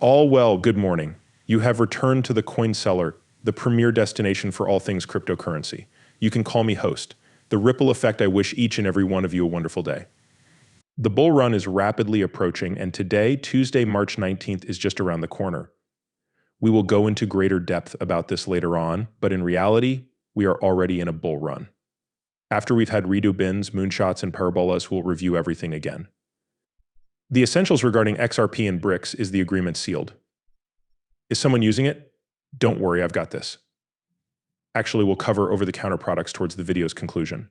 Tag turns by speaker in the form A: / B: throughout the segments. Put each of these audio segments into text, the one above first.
A: All well, good morning. You have returned to the Coin Cellar, the premier destination for all things cryptocurrency. You can call me host. The ripple effect. I wish each and every one of you a wonderful day. The bull run is rapidly approaching, and today, Tuesday, March 19th, is just around the corner. We will go into greater depth about this later on, but in reality, we are already in a bull run. After we've had redo bins, moonshots, and parabolas, we'll review everything again. The essentials regarding XRP and BRICS is the agreement sealed. Is someone using it? Don't worry, I've got this. Actually, we'll cover over-the-counter products towards the video's conclusion.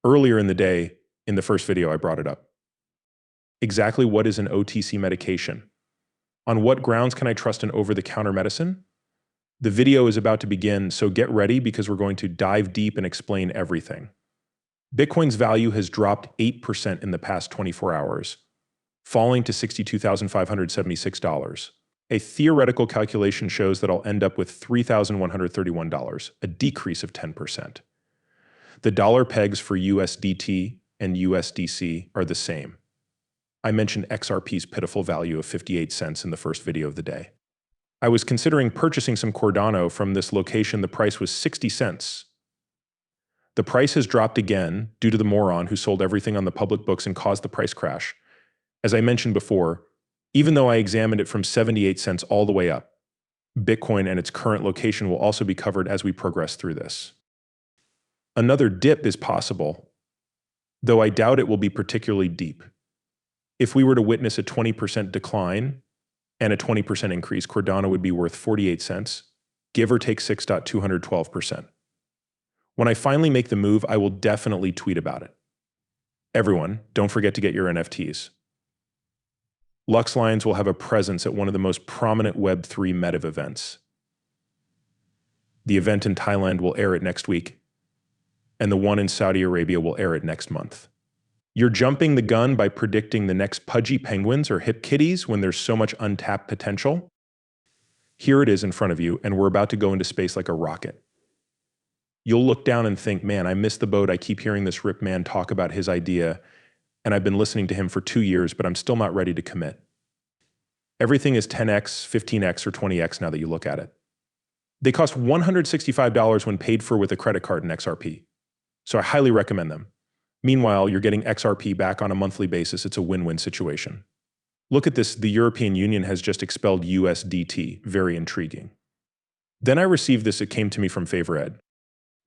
A: Earlier in the day, in the first video, I brought it up. Exactly what is an OTC medication? On what grounds can I trust an over-the-counter medicine? The video is about to begin, so get ready because we're going to dive deep and explain everything. Bitcoin's value has dropped 8% in the past 24 hours, falling to $62,576. A theoretical calculation shows that I'll end up with $3,131, a decrease of 10%. The dollar pegs for USDT and USDC are the same. I mentioned XRP's pitiful value of 58 cents in the first video of the day. I was considering purchasing some Cardano from this location. The price was 60 cents. The price has dropped again due to the moron who sold everything on the public books and caused the price crash. As I mentioned before, even though I examined it from 78 cents all the way up, Bitcoin and its current location will also be covered as we progress through this. Another dip is possible, though I doubt it will be particularly deep. If we were to witness a 20% decline and a 20% increase, Cardano would be worth 48 cents, give or take 6.212%. When I finally make the move, I will definitely tweet about it. Everyone, don't forget to get your NFTs. Lux Lions will have a presence at one of the most prominent Web3 meta events. The event in Thailand will air it next week, and the one in Saudi Arabia will air it next month. You're jumping the gun by predicting the next pudgy penguins or hip kitties when there's so much untapped potential. Here it is in front of you, and we're about to go into space like a rocket. You'll look down and think, man, I missed the boat. I keep hearing this Rip man talk about his idea, and I've been listening to him for 2 years, but I'm still not ready to commit. Everything is 10x, 15x, or 20x now that you look at it. They cost $165 when paid for with a credit card in XRP, so I highly recommend them. Meanwhile, you're getting XRP back on a monthly basis. It's a win-win situation. Look at this. The European Union has just expelled USDT. Very intriguing. Then I received this. It came to me from FavorEd.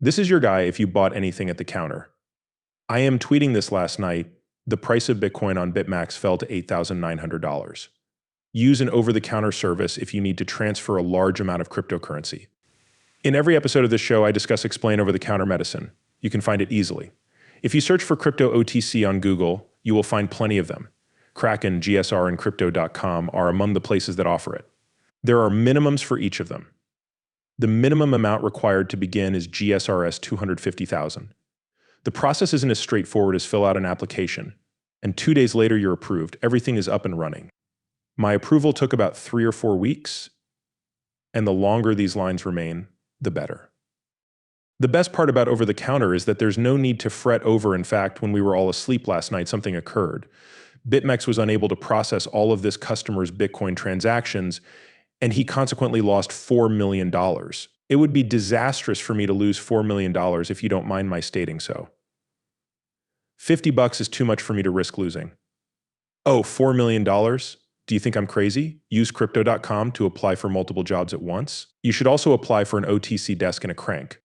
A: This is your guy if you bought anything at the counter. I am tweeting this last night. The price of Bitcoin on BitMax fell to $8,900. Use an over-the-counter service if you need to transfer a large amount of cryptocurrency. In every episode of this show, I discuss explain over-the-counter medicine. You can find it easily. If you search for crypto OTC on Google, you will find plenty of them. Kraken, GSR, and Crypto.com are among the places that offer it. There are minimums for each of them. The minimum amount required to begin is GSRS 250,000. The process isn't as straightforward as fill out an application, and 2 days later you're approved. Everything is up and running. My approval took about 3 or 4 weeks, and the longer these lines remain, the better. The best part about over-the-counter is that there's no need to fret over. In fact, when we were all asleep last night, something occurred. BitMEX was unable to process all of this customer's Bitcoin transactions, and he consequently lost $4 million. It would be disastrous for me to lose $4 million if you don't mind my stating so. $50 is too much for me to risk losing. Oh, $4 million? Do you think I'm crazy? Use Crypto.com to apply for multiple jobs at once. You should also apply for an OTC desk and a crank.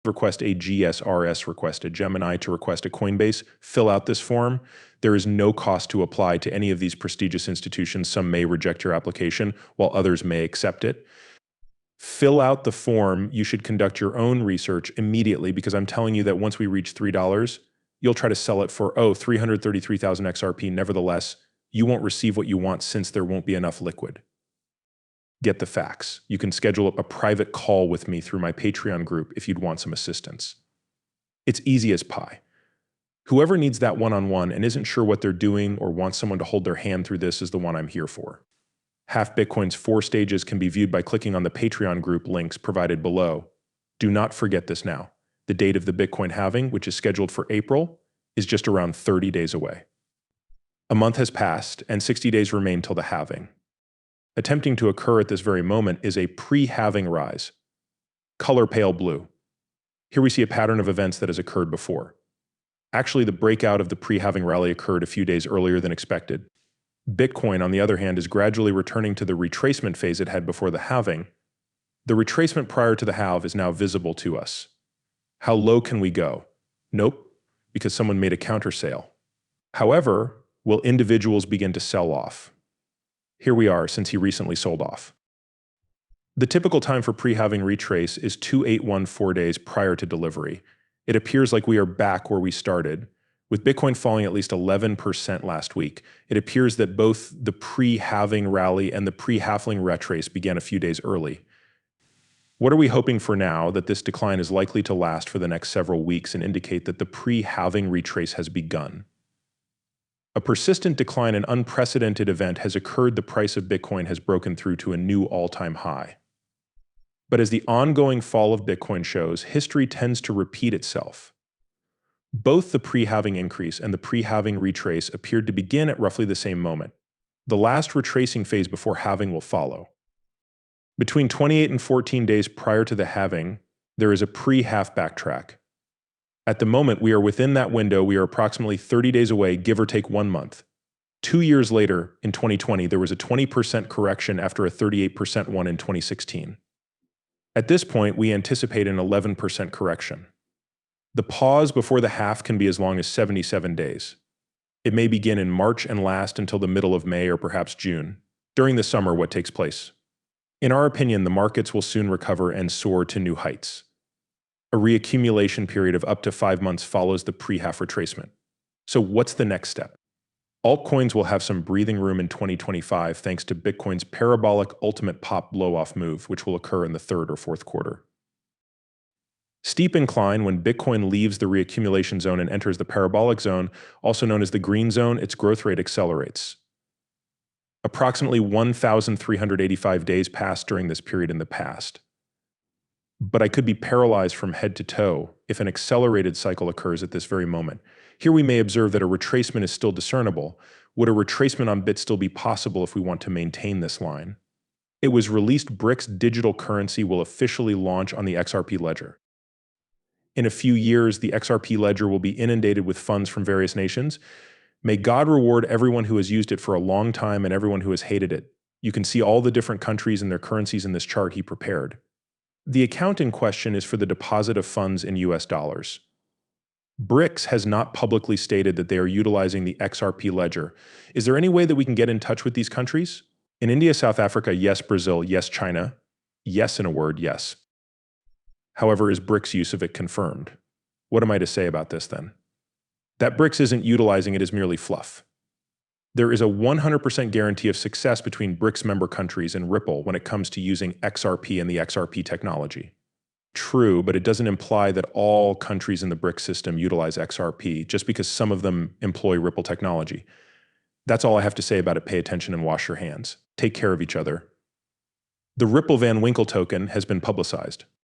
A: Request a GSRS request, a Gemini to request a Coinbase. Fill out this form. There is no cost to apply to any of these prestigious institutions. Some may reject your application, while others may accept it. Fill out the form. You should conduct your own research immediately because I'm telling you that once we reach $3, you'll try to sell it for, 333,000 XRP. Nevertheless, you won't receive what you want since there won't be enough liquid. Get the facts. You can schedule a private call with me through my Patreon group if you'd want some assistance. It's easy as pie. Whoever needs that one-on-one and isn't sure what they're doing or wants someone to hold their hand through this is the one I'm here for. Half Bitcoin's 4 stages can be viewed by clicking on the Patreon group links provided below. Do not forget this now. The date of the Bitcoin halving, which is scheduled for April, is just around 30 days away. A month has passed and 60 days remain till the halving. Attempting to occur at this very moment is a pre-halving rise, color pale blue. Here we see a pattern of events that has occurred before. Actually, the breakout of the pre-halving rally occurred a few days earlier than expected. Bitcoin, on the other hand, is gradually returning to the retracement phase it had before the halving. The retracement prior to the halve is now visible to us. How low can we go? Nope, because someone made a counter sale. However, will individuals begin to sell off? Here we are, since he recently sold off. The typical time for pre-halving retrace is 2814 days prior to delivery. It appears like we are back where we started. With Bitcoin falling at least 11% last week, it appears that both the pre-halving rally and the pre-halving retrace began a few days early. What are we hoping for now? That this decline is likely to last for the next several weeks and indicate that the pre-halving retrace has begun. A persistent decline, an unprecedented event, has occurred. The price of Bitcoin has broken through to a new all-time high. But as the ongoing fall of Bitcoin shows, history tends to repeat itself. Both the pre-halving increase and the pre-halving retrace appeared to begin at roughly the same moment. The last retracing phase before halving will follow. Between 28 and 14 days prior to the halving, there is a pre-half backtrack. At the moment, we are within that window. We are approximately 30 days away, give or take 1 month. 2 years later, in 2020, there was a 20% correction after a 38% one in 2016. At this point, we anticipate an 11% correction. The pause before the half can be as long as 77 days. It may begin in March and last until the middle of May or perhaps June. During the summer, what takes place? In our opinion, the markets will soon recover and soar to new heights. A reaccumulation period of up to 5 months follows the pre-half retracement. So what's the next step? Altcoins will have some breathing room in 2025 thanks to Bitcoin's parabolic ultimate pop blow-off move, which will occur in the third or fourth quarter. Steep incline: when Bitcoin leaves the reaccumulation zone and enters the parabolic zone, also known as the green zone, its growth rate accelerates. Approximately 1,385 days passed during this period in the past. But I could be paralyzed from head to toe if an accelerated cycle occurs at this very moment. Here we may observe that a retracement is still discernible. Would a retracement on Bit still be possible if we want to maintain this line? It was released BRICS digital currency will officially launch on the XRP ledger. In a few years, the XRP ledger will be inundated with funds from various nations. May God reward everyone who has used it for a long time and everyone who has hated it. You can see all the different countries and their currencies in this chart he prepared. The account in question is for the deposit of funds in US dollars. BRICS has not publicly stated that they are utilizing the XRP ledger. Is there any way that we can get in touch with these countries? In India, South Africa, yes. Brazil, yes. China, yes. In a word, yes. However, is BRICS' use of it confirmed? What am I to say about this then? That BRICS isn't utilizing it is merely fluff. There is a 100% guarantee of success between BRICS member countries and Ripple when it comes to using XRP and the XRP technology. True, but it doesn't imply that all countries in the BRICS system utilize XRP just because some of them employ Ripple technology. That's all I have to say about it. Pay attention and wash your hands. Take care of each other. The Ripple Van Winkle token has been publicized.